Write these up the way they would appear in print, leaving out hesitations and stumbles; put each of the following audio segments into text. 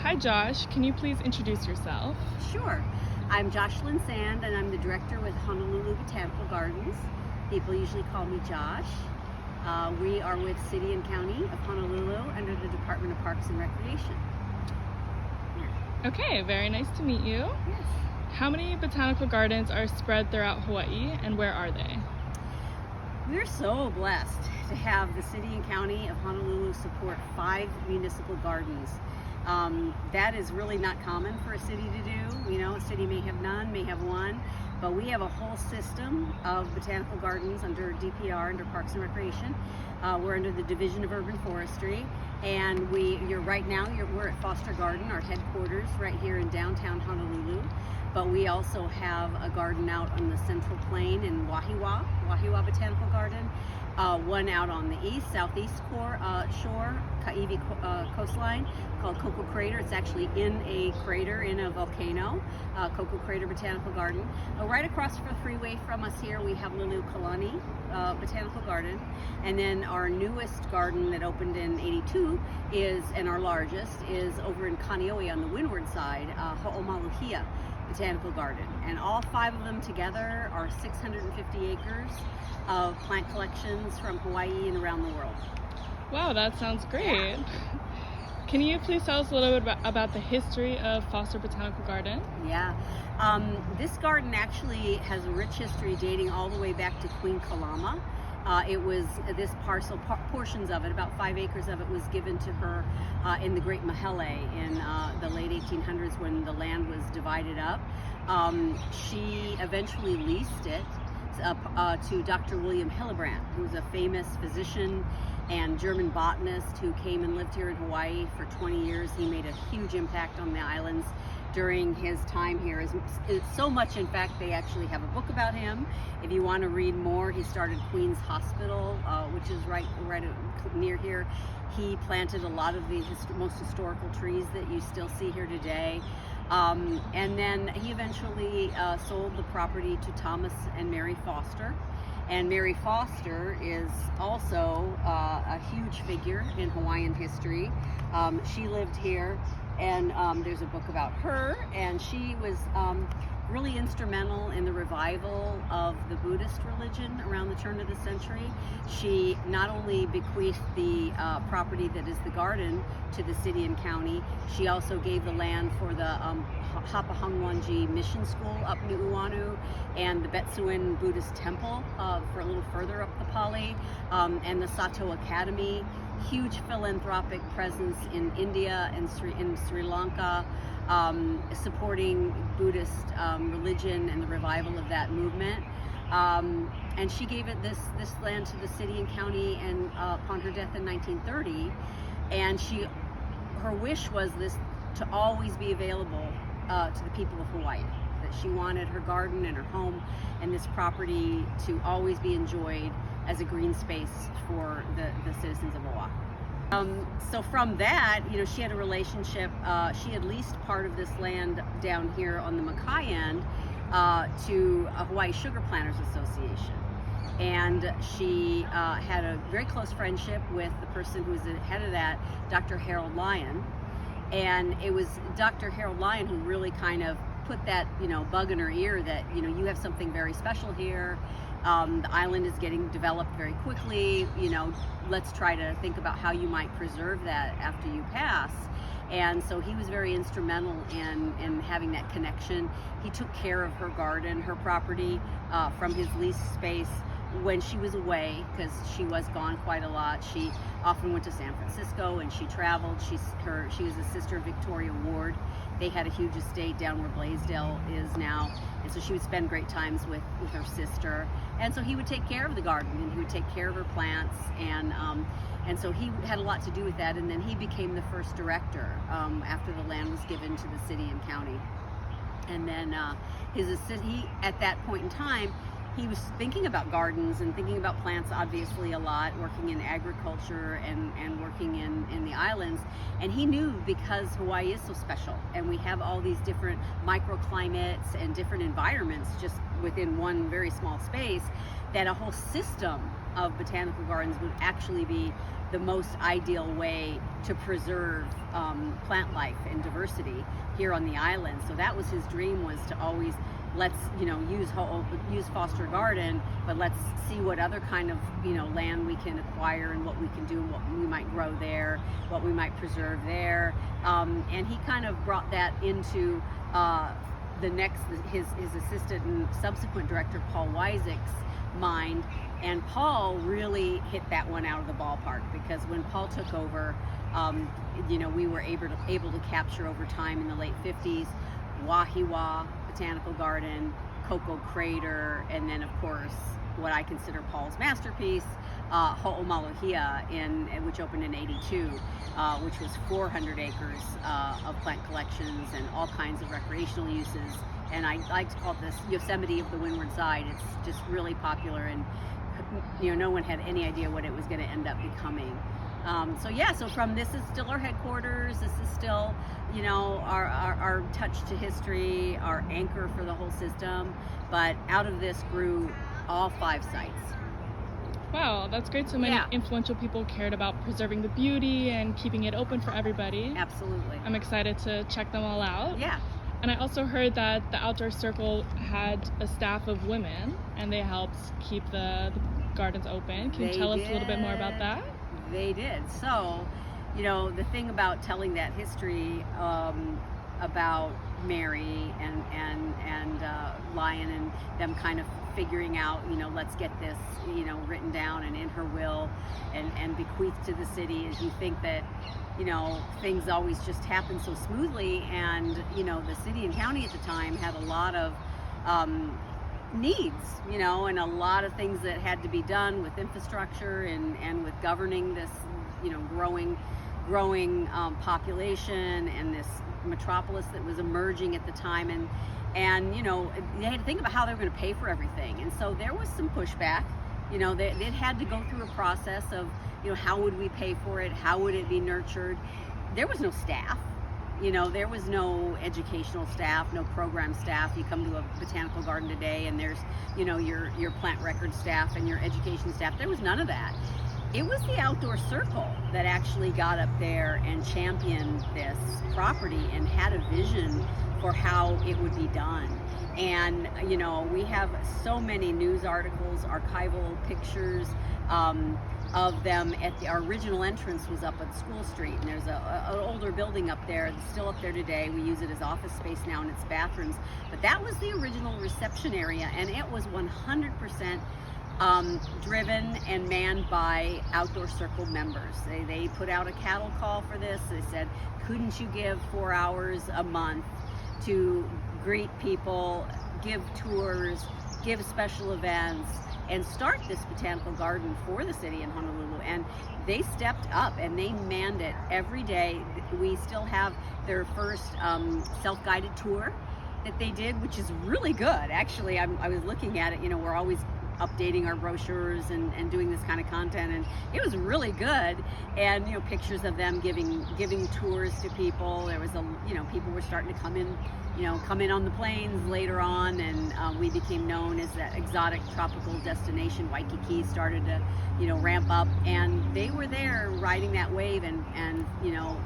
Hi Josh, can you please introduce yourself? Sure. I'm Jocelyn Sand, and I'm the director with Honolulu Botanical Gardens. People usually call me Josh. We are with City and County of Honolulu under the Department of Parks and Recreation. Okay, very nice to meet you. Yes. How many botanical gardens are spread throughout Hawaii, and where are they? We're so blessed to have the City and County of Honolulu support 5 municipal gardens. That is really not common for a city to do. You know, a city may have none, may have one, but we have a whole system of botanical gardens under DPR, under Parks and Recreation. We're under the Division of Urban Forestry, and we're at Foster Garden, our headquarters, right here in downtown Honolulu. But we also have a garden out on the Central Plain in Wahiawa Botanical Garden, one out on the southeast shore, Kaiwi coastline, called Cocoa Crater. It's actually in a crater in a volcano, Cocoa Crater Botanical Garden. Right across the freeway from us here, we have Liliuokalani Botanical Garden, and then our newest garden that opened in '82 and our largest is over in Kaneohe on the windward side, Ho'omaluhia Botanical Garden, and all 5 of them together are 650 acres of plant collections from Hawaii and around the world. Wow, that sounds great. Can you please tell us a little bit about the history of Foster Botanical Garden? Yeah, this garden actually has a rich history dating all the way back to Queen Kalama. It was this portions of it, about 5 acres of it, was given to her in the Great Mahele in the late 1800s when the land was divided up. She eventually leased it to Dr. William Hillebrand, who's a famous physician and German botanist who came and lived here in Hawaii for 20 years. He made a huge impact on the islands during his time here. It's so much, in fact, they actually have a book about him. If you want to read more, he started Queen's Hospital, which is right near here. He planted a lot of the most historical trees that you still see here today. And then he eventually sold the property to Thomas and Mary Foster. And Mary Foster is also a huge figure in Hawaiian history. She lived here, and there's a book about her, and she was really instrumental in the revival of the Buddhist religion around the turn of the century. She not only bequeathed the property that is the garden to the city and county, she also gave the land for the Hapahangwanji Mission School up Nu'uanu and the Betsuin Buddhist Temple for a little further up the Pali, and the Sato Academy. Huge philanthropic presence in India and in Sri Lanka, supporting Buddhist religion and the revival of that movement. And she gave this land to the city and county, and upon her death in 1930, and her wish was this to always be available to the people of Hawaii. That she wanted her garden and her home and this property to always be enjoyed as a green space for the citizens of Oahu. So from that, you know, she had a relationship. She had leased part of this land down here on the Makai end to a Hawaii Sugar Planters Association. And she had a very close friendship with the person who was the head of that, Dr. Harold Lyon. And it was Dr. Harold Lyon who really kind of put that, you know, bug in her ear that, you know, you have something very special here. The island is getting developed very quickly. You know, let's try to think about how you might preserve that after you pass. And so he was very instrumental in having that connection. He took care of her garden, her property, from his leased space when she was away, because she was gone quite a lot. She often went to San Francisco and she traveled. She was a sister of Victoria Ward. They had a huge estate down where Blaisdell is now, and so she would spend great times with her sister. And so he would take care of the garden, and he would take care of her plants, and so he had a lot to do with that. And then he became the first director after the land was given to the city and county. And then he at that point in time, he was thinking about gardens and thinking about plants obviously a lot, working in agriculture and working in the islands. And he knew, because Hawaii is so special and we have all these different microclimates and different environments just within one very small space, that a whole system of botanical gardens would actually be the most ideal way to preserve plant life and diversity here on the island. So that was his dream, was to always, let's use Foster Garden, but let's see what other kind of land we can acquire and what we can do, what we might grow there, what we might preserve there. And he kind of brought that into his assistant and subsequent director Paul Wysick's mind. And Paul really hit that one out of the ballpark, because when Paul took over, we were able to capture over time in the late 50s Wahiwa Botanical Garden, Cocoa Crater, and then of course what I consider Paul's masterpiece, Ho'omaluhia, which opened in '82, which was 400 acres of plant collections and all kinds of recreational uses. And I like to call it this Yosemite of the Windward Side. It's just really popular, and no one had any idea what it was going to end up becoming. So from this is still our headquarters. This is still, our touch to history, our anchor for the whole system. But out of this grew all 5 sites. Wow, that's great. So many Yeah. influential people cared about preserving the beauty and keeping it open for everybody. Absolutely. I'm excited to check them all out. Yeah. And I also heard that the Outdoor Circle had a staff of women, and they helped keep the gardens open. Can you tell us a little bit more about that? They did. So, the thing about telling that history about Mary and Lion, and them kind of figuring out, let's get this, written down and in her will and bequeathed to the city, is you think that, things always just happen so smoothly. And, the city and county at the time had a lot of needs, and a lot of things that had to be done with infrastructure and with governing this, growing population and this metropolis that was emerging at the time. And they had to think about how they were going to pay for everything. And so there was some pushback. They had to go through a process of, how would we pay for it? How would it be nurtured? There was no staff. There was no educational staff, no program staff. You come to a botanical garden today and there's, your plant record staff and your education staff. There was none of that. It was the Outdoor Circle that actually got up there and championed this property and had a vision for how it would be done. And, we have so many news articles, archival pictures, of them. Our original entrance was up at School Street, and there's an older building up there. It's still up there today. We use it as office space now in its bathrooms. But that was the original reception area, and it was 100% driven and manned by Outdoor Circle members. They put out a cattle call for this. They said, couldn't you give 4 hours a month to greet people, give tours, give special events, and start this botanical garden for the city in Honolulu? And they stepped up and they manned it every day. We still have their first self-guided tour that they did, which is really good. Actually, I was looking at it, we're always updating our brochures and doing this kind of content, and it was really good. And pictures of them giving tours to people. There was people were starting to come in on the planes later on, and we became known as that exotic tropical destination. Waikiki started to ramp up, and they were there riding that wave and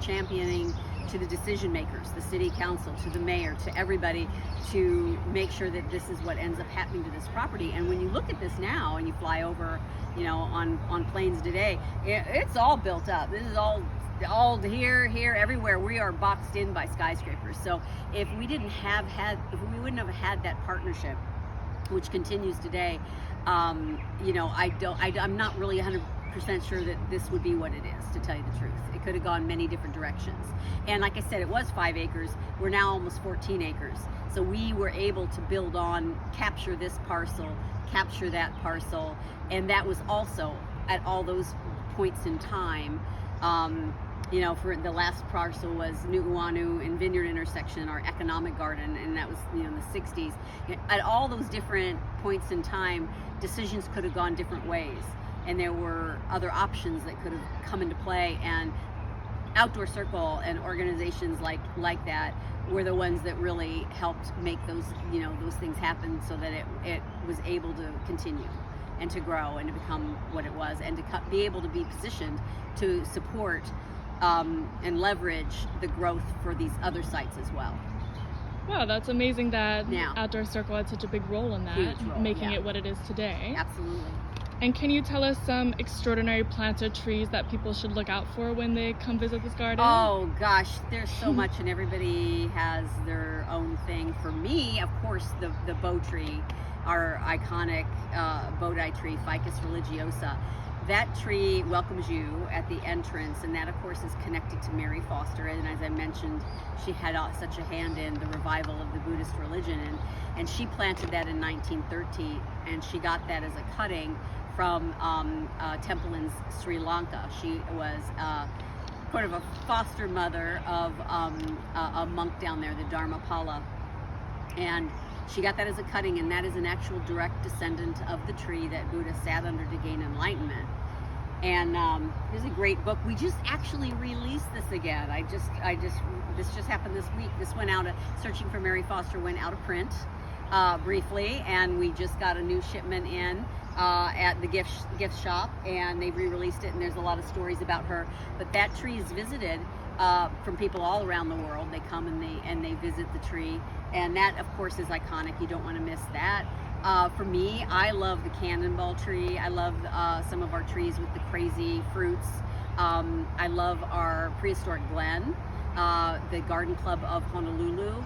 championing to the decision makers, the city council, to the mayor, to everybody, to make sure that this is what ends up happening to this property. And when you look at this now and you fly over, on planes today, it's all built up. This is all here, everywhere. We are boxed in by skyscrapers. So if we wouldn't have had that partnership, which continues today, I'm not really 100% sure that this would be what it is, to tell you the truth. It could have gone many different directions. And like I said, it was 5 acres. We're now almost 14 acres. So we were able to build on, capture this parcel, capture that parcel. And that was also at all those points in time. For the last parcel was Nu'uanu and Vineyard intersection, our economic garden, and that was in the 60s. At all those different points in time, decisions could have gone different ways, and there were other options that could have come into play. And Outdoor Circle and organizations like that were the ones that really helped make those things happen, so that it was able to continue. and to grow and to become what it was, and to be able to be positioned to support and leverage the growth for these other sites as well. Wow, that's amazing that Yeah. Outdoor Circle had such a big role in that, Huge role, making yeah. it what it is today. Absolutely. And can you tell us some extraordinary plants or trees that people should look out for when they come visit this garden? Oh gosh, there's so much, and everybody has their own thing. For me, of course, the bow tree, our iconic Bodhi tree, Ficus religiosa. That tree welcomes you at the entrance, and that of course is connected to Mary Foster, and as I mentioned, she had such a hand in the revival of the Buddhist religion, and she planted that in 1930, and she got that as a cutting from a temple in Sri Lanka. She was sort of a foster mother of a monk down there, the Dharmapala, and she got that as a cutting, and that is an actual direct descendant of the tree that Buddha sat under to gain enlightenment. And there's a great book. We just actually released this again. This just happened this week. This went out, Searching for Mary Foster went out of print briefly, and we just got a new shipment in at the gift shop, and they re-released it, and there's a lot of stories about her. But that tree is visited from people all around the world. They come and they visit the tree, and that of course is iconic. You don't want to miss that. For me, I love the cannonball tree. I love some of our trees with the crazy fruits. I love our prehistoric glen. The Garden Club of Honolulu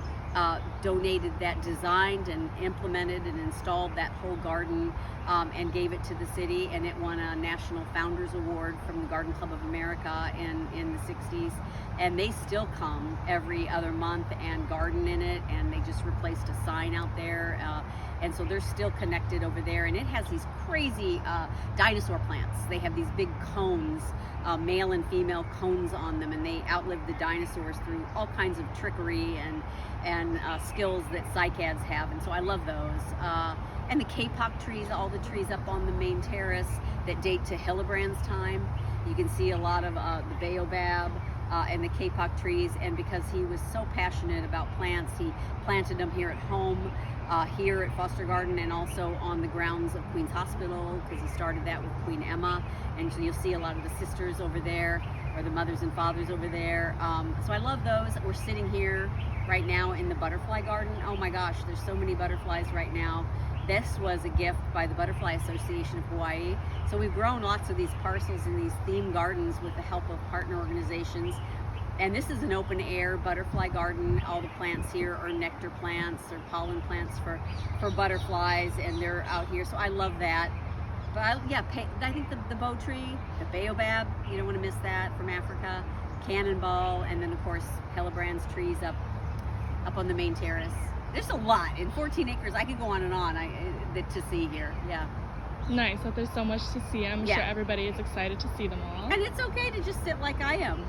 donated that, designed and implemented and installed that whole garden, and gave it to the city, and it won a National Founders Award from the Garden Club of America in the 60s, and they still come every other month and garden in it, and they just replaced a sign out there, and so they're still connected over there, and it has these crazy dinosaur plants. They have these big cones, male and female cones on them, and they outlived the dinosaurs through all kinds of trickery and skills that cycads have, and so I love those. And the kapok trees, all the trees up on the main terrace that date to Hillebrand's time. You can see a lot of the baobab and the kapok trees, and because he was so passionate about plants, he planted them here at home, here at Foster Garden, and also on the grounds of Queen's Hospital, because he started that with Queen Emma, and so you'll see a lot of the sisters over there, or the mothers and fathers over there. So I love those. We're sitting here right now in the butterfly garden. Oh my gosh, there's so many butterflies right now. This was a gift by the Butterfly Association of Hawaii. So we've grown lots of these parcels in these theme gardens with the help of partner organizations. And this is an open air butterfly garden. All the plants here are nectar plants or pollen plants for butterflies, and they're out here. So I love that. But I think the bow tree, the baobab, you don't want to miss that, from Africa, cannonball, and then of course Hillebrand's trees up on the main terrace. There's a lot in 14 acres. I could go on and on to see here. Yeah. Nice that there's so much to see. I'm Yeah. sure everybody is excited to see them all. And it's okay to just sit like I am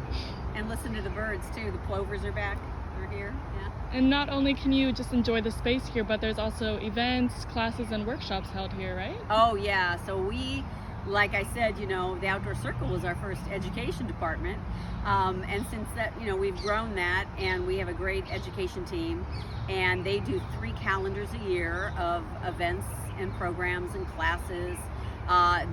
and listen to the birds too. The plovers are back. They're here. Yeah. And not only can you just enjoy the space here, but there's also events, classes, and workshops held here, right? Oh yeah. So we, like I said, the Outdoor Circle was our first education department. And since that, we've grown that, and we have a great education team, and they do 3 calendars a year of events and programs and classes.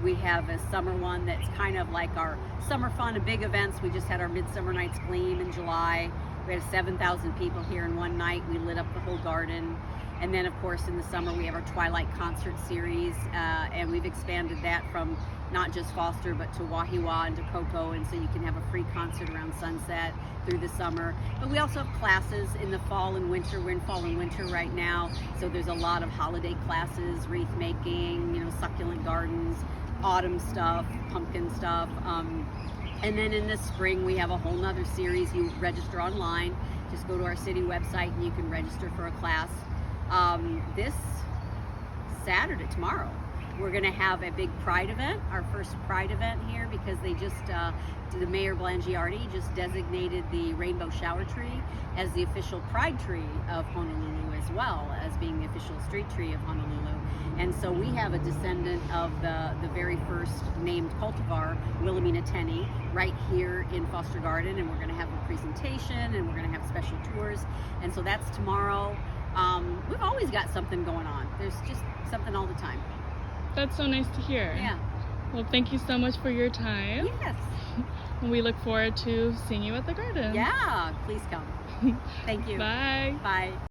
We have a summer one that's kind of like our summer fun and big events. We just had our Midsummer Night's Gleam in July. We had 7,000 people here in one night. We lit up the whole garden. And then of course in the summer we have our Twilight concert series, and we've expanded that from not just Foster but to Wahiwa and to Koko, and so you can have a free concert around sunset through the summer. But we also have classes in the fall and winter. We're in fall and winter right now, so there's a lot of holiday classes, wreath making, succulent gardens, autumn stuff, pumpkin stuff. And then in the spring we have a whole nother series. You register online, just go to our city website and you can register for a class. This Saturday, tomorrow, we're going to have a big Pride event, our first Pride event here, because they just, the Mayor Blangiardi just designated the rainbow shower tree as the official Pride tree of Honolulu, as well as being the official street tree of Honolulu. And so we have a descendant of the very first named cultivar, Wilhelmina Tenney, right here in Foster Garden, and we're going to have a presentation, and we're going to have special tours, and so that's tomorrow. We've always got something going on. There's just something all the time. That's so nice to hear. Yeah. Well, thank you so much for your time. Yes. We look forward to seeing you at the garden. Yeah, please come. Thank you. Bye. Bye.